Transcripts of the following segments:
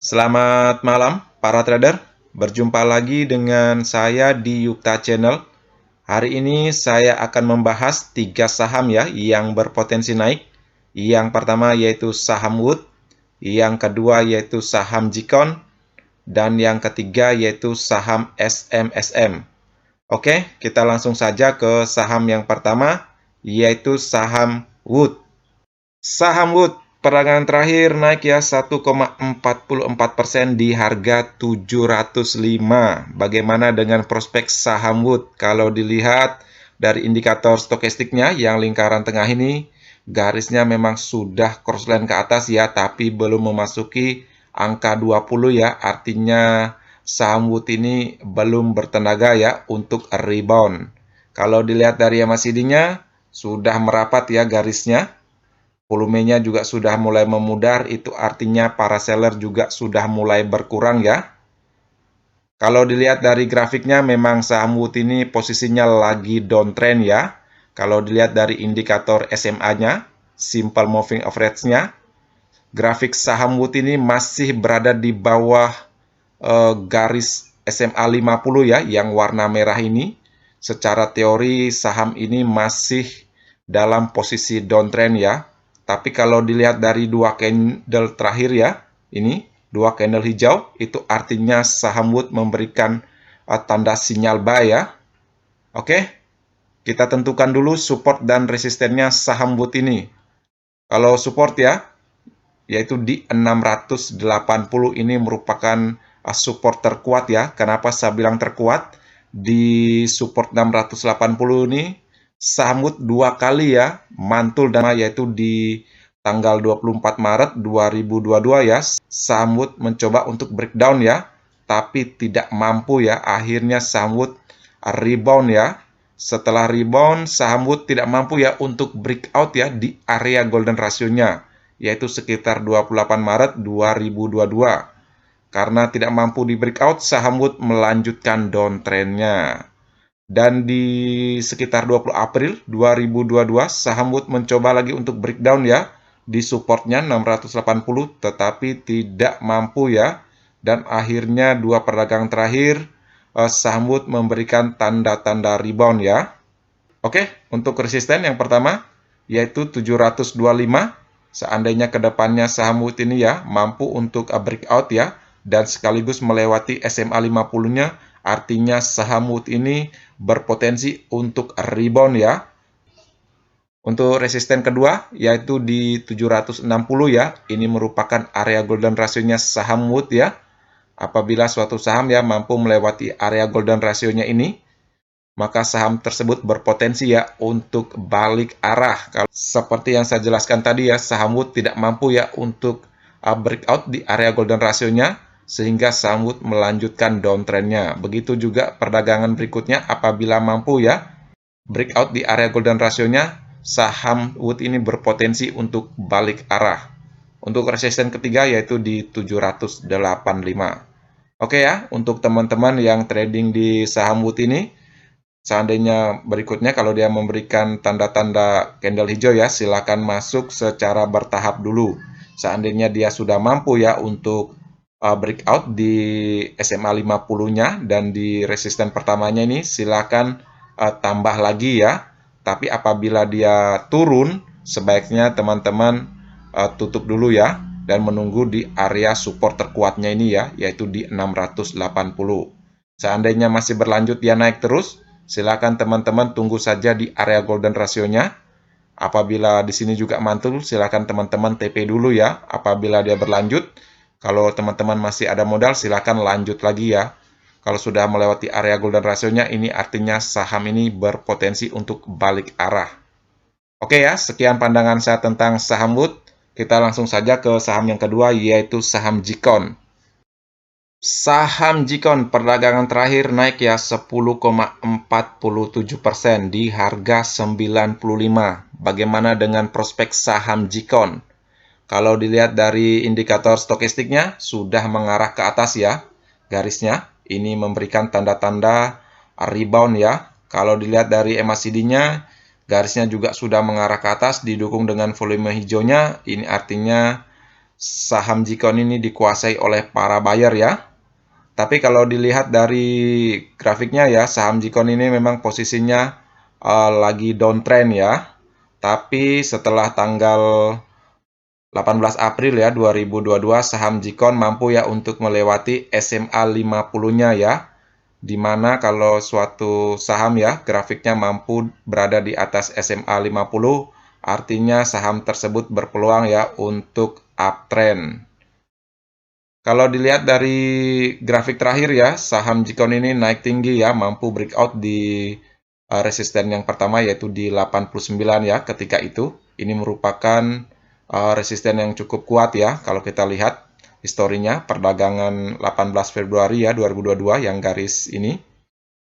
Selamat malam para trader, berjumpa lagi dengan saya di Yukta Channel. Hari ini saya akan membahas 3 saham ya yang berpotensi naik. Yang pertama yaitu saham Wood, yang kedua yaitu saham Jikon, dan yang ketiga yaitu saham SMSM. Oke, kita langsung saja ke saham yang pertama, yaitu saham Wood. Saham Wood peragangan terakhir naik ya 1,44% di harga 705. Bagaimana dengan prospek saham Wood? Kalau dilihat dari indikator stokastiknya yang lingkaran tengah ini, garisnya memang sudah crossline ke atas ya, tapi belum memasuki angka 20 ya. Artinya saham Wood ini belum bertenaga ya untuk rebound. Kalau dilihat dari MACD-nya, sudah merapat ya garisnya. Volumenya juga sudah mulai memudar, itu artinya para seller juga sudah mulai berkurang ya. Kalau dilihat dari grafiknya, memang saham Wood ini posisinya lagi downtrend ya. Kalau dilihat dari indikator SMA-nya, Simple Moving Average-nya, grafik saham Wood ini masih berada di bawah garis SMA 50 ya, yang warna merah ini. Secara teori, saham ini masih dalam posisi downtrend ya. Tapi kalau dilihat dari dua candle terakhir ya, ini dua candle hijau, itu artinya saham Wood memberikan tanda sinyal buy ya. Oke, kita tentukan dulu support dan resistennya saham Wood ini. Kalau support ya, yaitu di 680 ini merupakan support terkuat ya. Kenapa saya bilang terkuat? Di support 680 ini saham Wood dua kali ya mantul, dan yaitu di tanggal 24 Maret 2022 ya, saham Wood mencoba untuk breakdown ya, tapi tidak mampu ya. Akhirnya saham Wood rebound ya. Setelah rebound, saham Wood tidak mampu ya untuk breakout ya di area golden ratio-nya, yaitu sekitar 28 Maret 2022. Karena tidak mampu di breakout, saham Wood melanjutkan downtrend-nya. Dan di sekitar 20 April 2022, saham Wood mencoba lagi untuk breakdown ya, di supportnya 680, tetapi tidak mampu ya. Dan akhirnya dua perdagangan terakhir, saham Wood memberikan tanda-tanda rebound ya. Oke, untuk resisten yang pertama, yaitu 725. Seandainya kedepannya saham Wood ini ya mampu untuk breakout ya, dan sekaligus melewati SMA 50-nya, artinya saham Wood ini berpotensi untuk rebound ya. Untuk resisten kedua, yaitu di 760 ya, ini merupakan area golden ratio-nya saham Wood ya. Apabila suatu saham ya mampu melewati area golden ratio-nya ini, maka saham tersebut berpotensi ya untuk balik arah. Kalau seperti yang saya jelaskan tadi ya, saham Wood tidak mampu ya untuk breakout di area golden ratio-nya, sehingga saham Wood melanjutkan downtrend-nya. Begitu juga perdagangan berikutnya, apabila mampu ya breakout di area golden ratio-nya, saham Wood ini berpotensi untuk balik arah. Untuk resisten ketiga yaitu di 785. Oke ya, untuk teman-teman yang trading di saham Wood ini, seandainya berikutnya kalau dia memberikan tanda-tanda candle hijau ya, silakan masuk secara bertahap dulu. Seandainya dia sudah mampu ya untuk breakout di SMA 50-nya dan di resisten pertamanya ini, silakan tambah lagi ya. Tapi apabila dia turun, sebaiknya teman-teman tutup dulu ya, dan menunggu di area support terkuatnya ini ya, yaitu di 680. Seandainya masih berlanjut dia naik terus, silakan teman-teman tunggu saja di area golden ratio-nya. Apabila di sini juga mantul, silakan teman-teman TP dulu ya. Apabila dia berlanjut, kalau teman-teman masih ada modal, silakan lanjut lagi ya. Kalau sudah melewati area golden ratio-nya, ini artinya saham ini berpotensi untuk balik arah. Oke ya, sekian pandangan saya tentang saham Wood. Kita langsung saja ke saham yang kedua, yaitu saham Jikon. Saham Jikon perdagangan terakhir naik ya 10,47% di harga 95. Bagaimana dengan prospek saham Jikon? Kalau dilihat dari indikator stokastiknya sudah mengarah ke atas ya, garisnya ini memberikan tanda-tanda rebound ya. Kalau dilihat dari MACD-nya, garisnya juga sudah mengarah ke atas didukung dengan volume hijaunya. Ini artinya saham Jikon ini dikuasai oleh para buyer ya. Tapi kalau dilihat dari grafiknya ya, saham Jikon ini memang posisinya lagi downtrend ya. Tapi setelah tanggal 18 April ya 2022, saham Jikon mampu ya untuk melewati SMA 50-nya ya. Dimana kalau suatu saham ya grafiknya mampu berada di atas SMA 50, artinya saham tersebut berpeluang ya untuk uptrend. Kalau dilihat dari grafik terakhir ya, saham Jikon ini naik tinggi ya, mampu breakout di resisten yang pertama yaitu di 89 ya ketika itu. Ini merupakan resisten yang cukup kuat ya kalau kita lihat historinya perdagangan 18 Februari ya 2022 yang garis ini.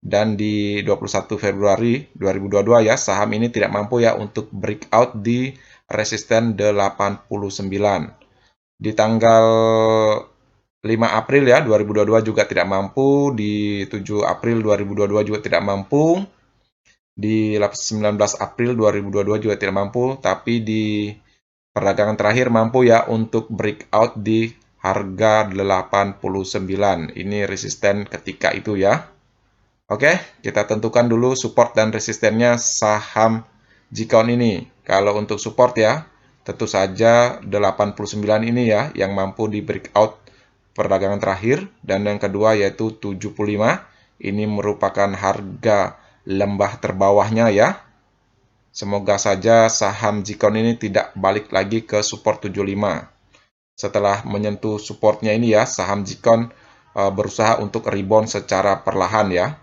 Dan di 21 Februari 2022 ya, saham ini tidak mampu ya untuk breakout di resisten 89. Di tanggal 5 April ya 2022 juga tidak mampu, di 7 April 2022 juga tidak mampu, di 19 April 2022 juga tidak mampu, tapi di perdagangan terakhir mampu ya untuk breakout di harga 89. Ini resisten ketika itu ya. Oke, kita tentukan dulu support dan resistennya saham Jikon ini. Kalau untuk support ya, tentu saja 89 ini ya yang mampu di breakout perdagangan terakhir, dan yang kedua yaitu 75. Ini merupakan harga lembah terbawahnya ya. Semoga saja saham Jikon ini tidak balik lagi ke support 75. Setelah menyentuh supportnya ini ya, saham Jikon berusaha untuk rebound secara perlahan ya.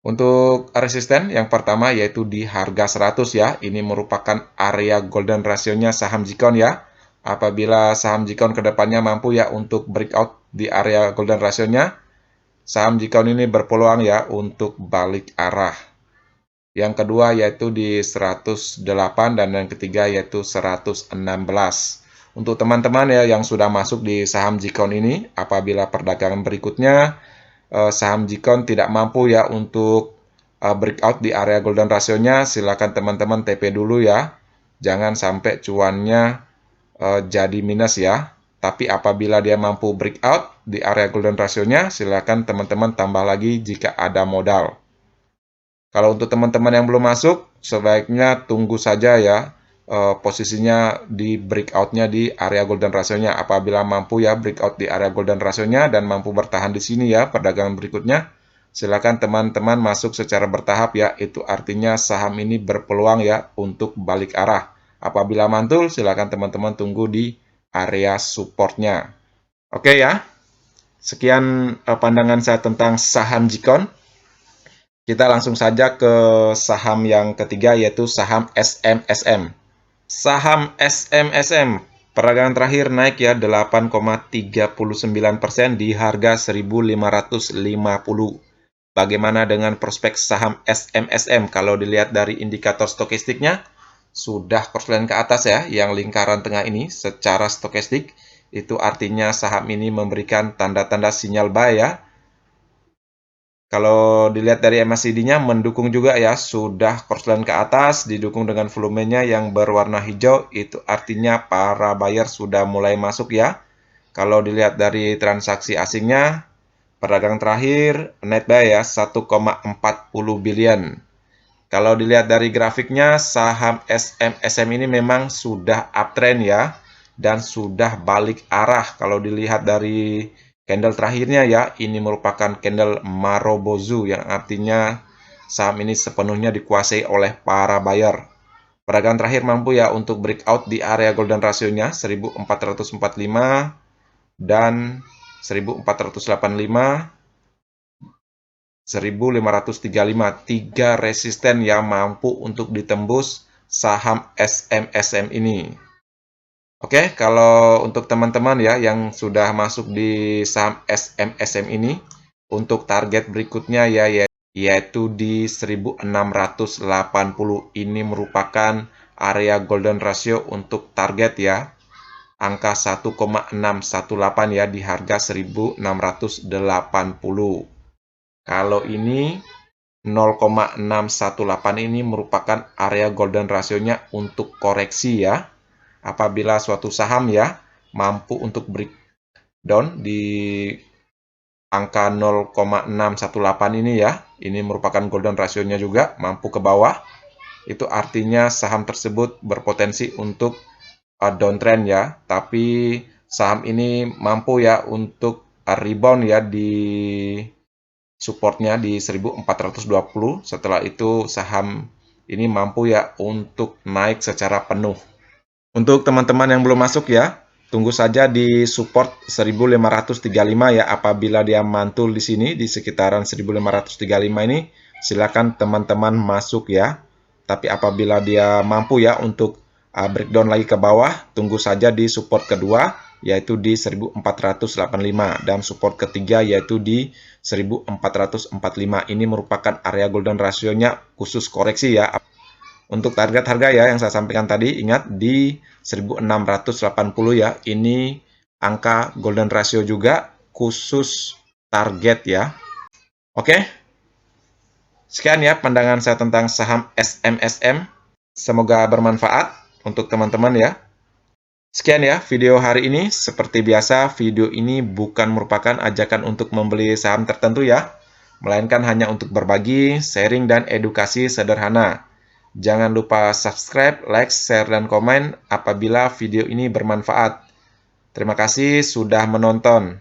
Untuk resisten yang pertama yaitu di harga 100 ya. Ini merupakan area golden ratio-nya saham Jikon ya. Apabila saham Jikon kedepannya mampu ya untuk breakout di area golden ratio-nya, saham Jikon ini berpeluang ya untuk balik arah. Yang kedua yaitu di 108 dan yang ketiga yaitu 116. Untuk teman-teman ya yang sudah masuk di saham Jikon ini, apabila perdagangan berikutnya saham Jikon tidak mampu ya untuk breakout di area golden ratio-nya, silakan teman-teman TP dulu ya. Jangan sampai cuannya jadi minus ya. Tapi apabila dia mampu breakout di area golden ratio-nya, silakan teman-teman tambah lagi jika ada modal. Kalau untuk teman-teman yang belum masuk, sebaiknya tunggu saja ya posisinya di breakout-nya di area golden ratio-nya. Apabila mampu ya breakout di area golden ratio-nya dan mampu bertahan di sini ya perdagangan berikutnya, silakan teman-teman masuk secara bertahap ya. Itu artinya saham ini berpeluang ya untuk balik arah. Apabila mantul, silakan teman-teman tunggu di area support-nya. Oke ya, sekian pandangan saya tentang saham Jikon. Kita langsung saja ke saham yang ketiga yaitu saham SMSM. Saham SMSM perdagangan terakhir naik ya 8,39% di harga 1.550. Bagaimana dengan prospek saham SMSM? Kalau dilihat dari indikator stokastiknya, sudah korslen ke atas ya, yang lingkaran tengah ini secara stokastik. Itu artinya saham ini memberikan tanda-tanda sinyal buy ya. Kalau dilihat dari MACD-nya mendukung juga ya, sudah korslen ke atas, didukung dengan volumenya yang berwarna hijau, itu artinya para buyer sudah mulai masuk ya. Kalau dilihat dari transaksi asingnya, perdagangan terakhir net buy ya 1,40 billion. Kalau dilihat dari grafiknya, saham SMSM ini memang sudah uptrend ya, dan sudah balik arah. Kalau dilihat dari candle terakhirnya ya, ini merupakan candle Marubozu yang artinya saham ini sepenuhnya dikuasai oleh para buyer. Perdagangan terakhir mampu ya untuk breakout di area golden ratio-nya 1445 dan 1485, 1535, tiga resisten yang mampu untuk ditembus saham SMSM ini. Oke, kalau untuk teman-teman ya yang sudah masuk di saham SMSM ini, untuk target berikutnya ya yaitu di 1680. Ini merupakan area golden ratio untuk target ya. Angka 1,618 ya di harga 1680. Kalau ini 0,618 ini merupakan area golden ratio-nya untuk koreksi ya. apabila suatu saham ya mampu untuk breakdown di angka 0,618 ini ya. Ini merupakan golden ratio-nya juga, mampu ke bawah. Itu artinya saham tersebut berpotensi untuk downtrend ya. Tapi saham ini mampu ya untuk rebound ya di supportnya di 1420. Setelah itu saham ini mampu ya untuk naik secara penuh. Untuk teman-teman yang belum masuk ya, tunggu saja di support 1535 ya. Apabila dia mantul di sini di sekitaran 1535 ini, silakan teman-teman masuk ya. Tapi apabila dia mampu ya untuk breakdown lagi ke bawah, tunggu saja di support kedua yaitu di 1485 dan support ketiga yaitu di 1445. Ini merupakan area golden ratio-nya khusus koreksi ya. Untuk target harga ya yang saya sampaikan tadi, ingat di 1680 ya. Ini angka golden ratio juga khusus target ya. Oke. Sekian ya pandangan saya tentang saham SMSM. Semoga bermanfaat untuk teman-teman ya. Sekian ya video hari ini. Seperti biasa, video ini bukan merupakan ajakan untuk membeli saham tertentu ya, melainkan hanya untuk berbagi, sharing, dan edukasi sederhana. Jangan lupa subscribe, like, share, dan komen apabila video ini bermanfaat. Terima kasih sudah menonton.